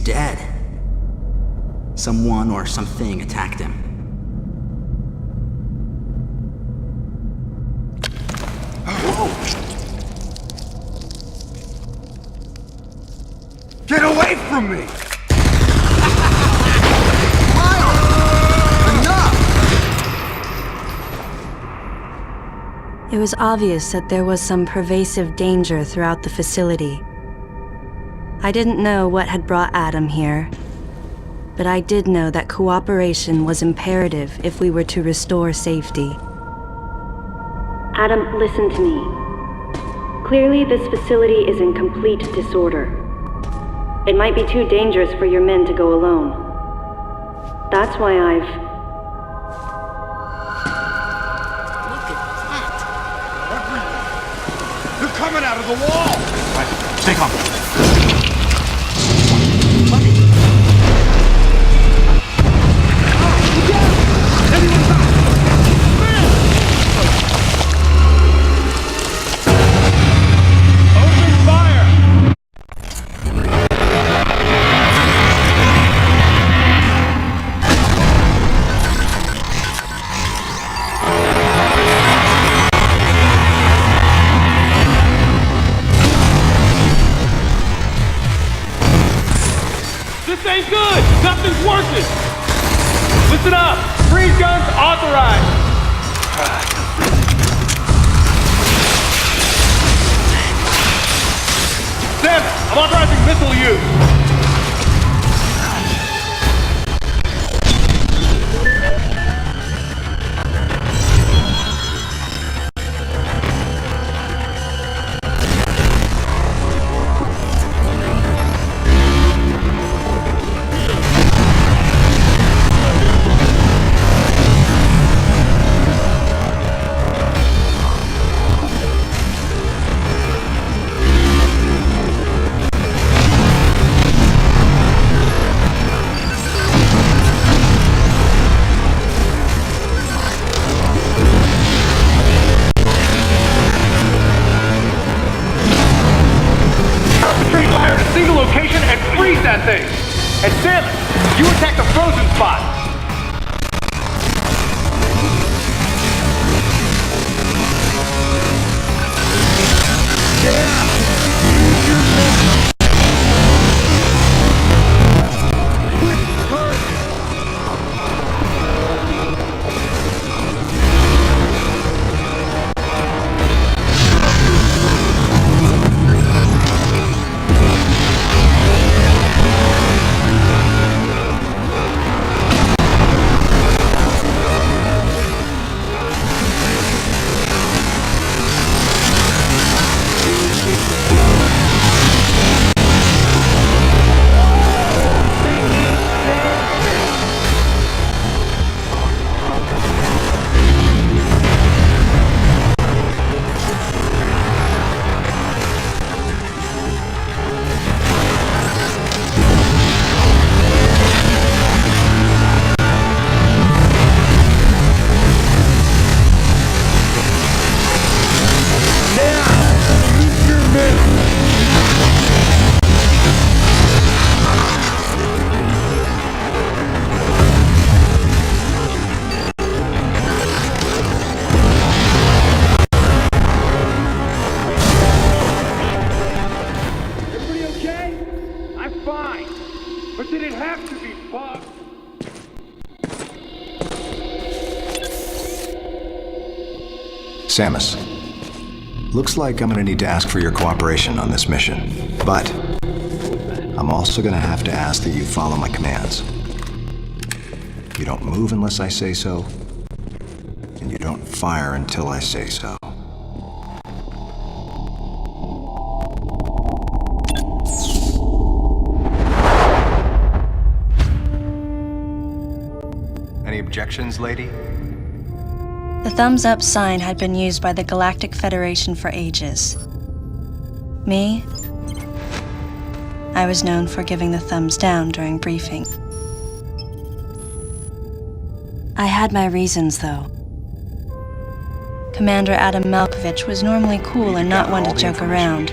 dead. Someone or something attacked him. Whoa! Get away from me! It was obvious that there was some pervasive danger throughout the facility. I didn't know what had brought Adam here, but I did know that cooperation was imperative if we were to restore safety. Adam, listen to me. Clearly, this facility is in complete disorder. It might be too dangerous for your men to go alone. That's why I've... Coming out of the wall! Right, stay calm. This ain't good! Nothing's working! Listen up! Freeze guns authorized! Sam, I'm authorizing missile use! And Sam, you attack the frozen spot! Samus, looks like I'm gonna need to ask for your cooperation on this mission, but I'm also gonna have to ask that you follow my commands. You don't move unless I say so, and you don't fire until I say so. Any objections, lady? The thumbs up sign had been used by the Galactic Federation for ages. Me? I was known for giving the thumbs down during briefing. I had my reasons, though. Commander Adam Malkovich was normally cool and not one to joke around.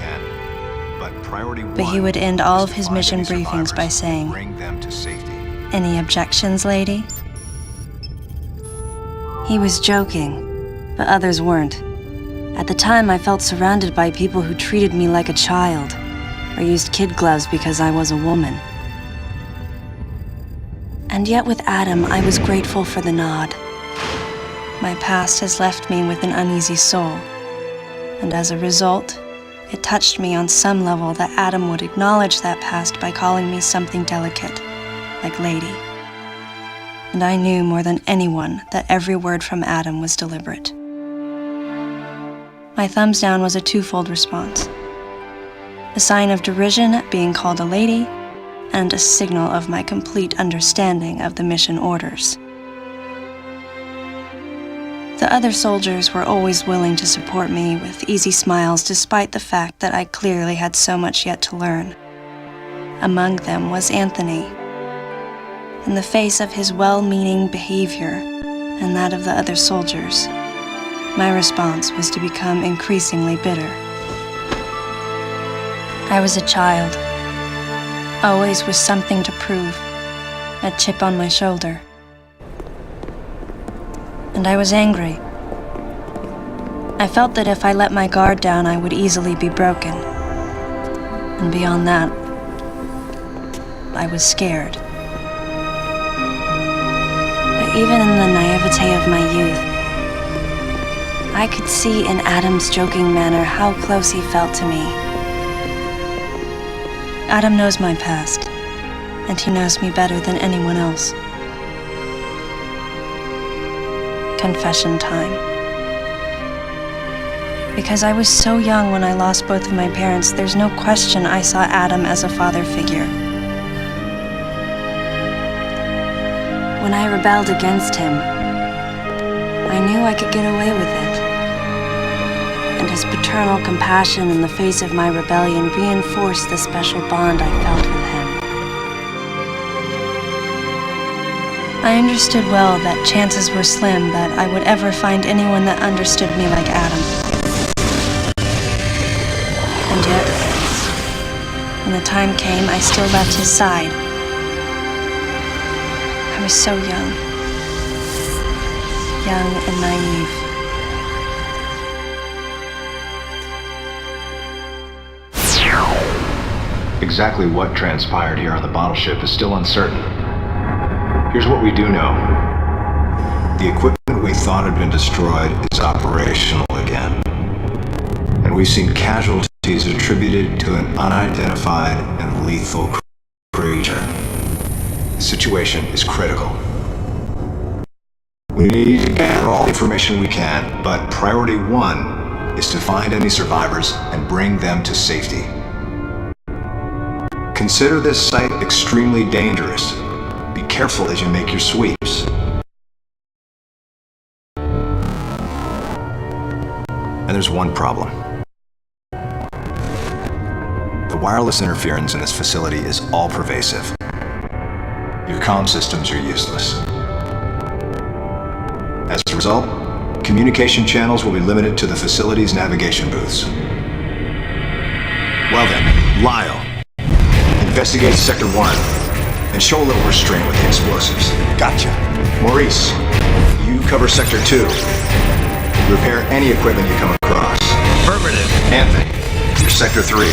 but he would end all of his mission briefings by saying, "Any objections, lady?" He was joking, but others weren't. At the time, I felt surrounded by people who treated me like a child, or used kid gloves because I was a woman. And yet with Adam, I was grateful for the nod. My past has left me with an uneasy soul, and as a result, it touched me on some level that Adam would acknowledge that past by calling me something delicate, like lady. And I knew more than anyone that every word from Adam was deliberate. My thumbs down was a twofold response. A sign of derision at being called a lady, and a signal of my complete understanding of the mission orders. The other soldiers were always willing to support me with easy smiles despite the fact that I clearly had so much yet to learn. Among them was Anthony. In the face of his well-meaning behavior and that of the other soldiers, my response was to become increasingly bitter. I was a child, always with something to prove, a chip on my shoulder. And I was angry. I felt that if I let my guard down, I would easily be broken. And beyond that, I was scared. But even in the naivete of my youth, I could see in Adam's joking manner how close he felt to me. Adam knows my past, and he knows me better than anyone else. Confession time. Because I was so young when I lost both of my parents, there's no question I saw Adam as a father figure. When I rebelled against him, I knew I could get away with it. And his paternal compassion in the face of my rebellion reinforced the special bond I felt with him. I understood well that chances were slim that I would ever find anyone that understood me like Adam. And yet, when the time came, I still left his side. I was so young and naive. Exactly what transpired here on the bottle ship is still uncertain. Here's what we do know. The equipment we thought had been destroyed is operational again. And we've seen casualties attributed to an unidentified and lethal creature. The situation is critical. We need to gather all the information we can, but priority one is to find any survivors and bring them to safety. Consider this site extremely dangerous. Be careful as you make your sweeps. And there's one problem. The wireless interference in this facility is all-pervasive. Your comm systems are useless. As a result, communication channels will be limited to the facility's navigation booths. Well then, Lyle, investigate Sector 1 and show a little restraint with the explosives. Gotcha. Maurice, you cover Sector 2. Repair any equipment you come across. Affirmative. Anthony, you're Sector 3.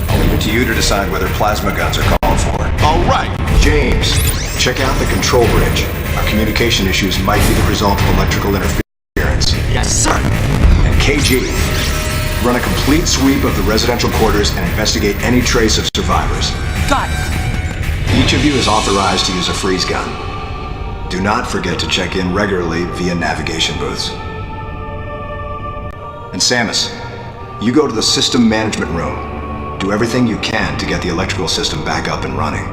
I'll leave it to you to decide whether plasma guns are called for. All right. James, check out the control bridge. Our communication issues might be the result of electrical interference. Yes, sir. And KG, run a complete sweep of the residential quarters and investigate any trace of survivors. Got it. Each of you is authorized to use a freeze gun. Do not forget to check in regularly via navigation booths. And Samus, you go to the system management room. Do everything you can to get the electrical system back up and running.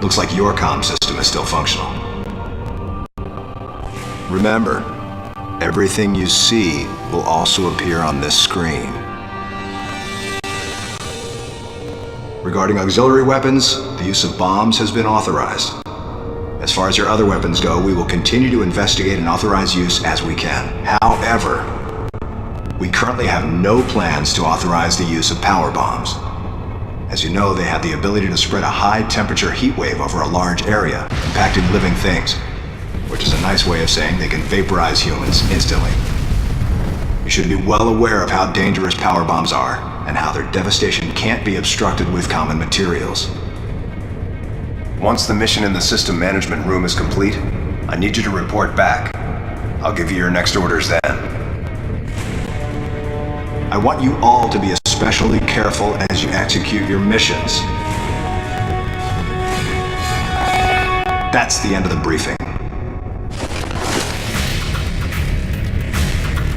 Looks like your comm system is still functional. Remember, everything you see will also appear on this screen. Regarding auxiliary weapons, the use of bombs has been authorized. As far as your other weapons go, we will continue to investigate and authorize use as we can. However, We currently have no plans to authorize the use of power bombs. As you know, they have the ability to spread a high-temperature heat wave over a large area, impacting living things, which is a nice way of saying they can vaporize humans instantly. You should be well aware of how dangerous power bombs are, and how their devastation can't be obstructed with common materials. Once the mission in the system management room is complete, I need you to report back. I'll give you your next orders then. I want you all to be especially careful as you execute your missions. That's the end of the briefing.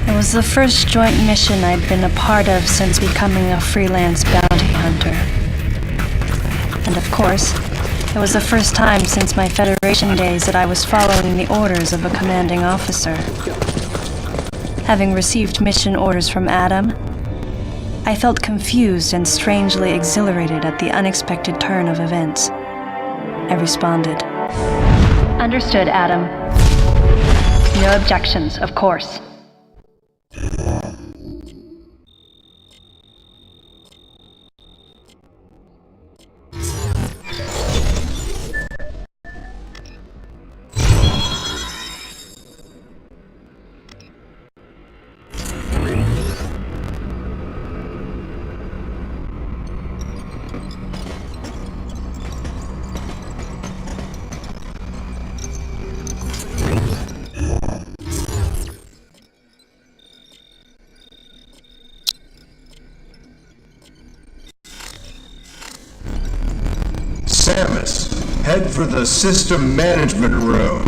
It was the first joint mission I'd been a part of since becoming a freelance bounty hunter. And of course, it was the first time since my Federation days that I was following the orders of a commanding officer. Having received mission orders from Adam, I felt confused and strangely exhilarated at the unexpected turn of events. I responded. Understood, Adam. No objections, of course. Samus, head for the system management room.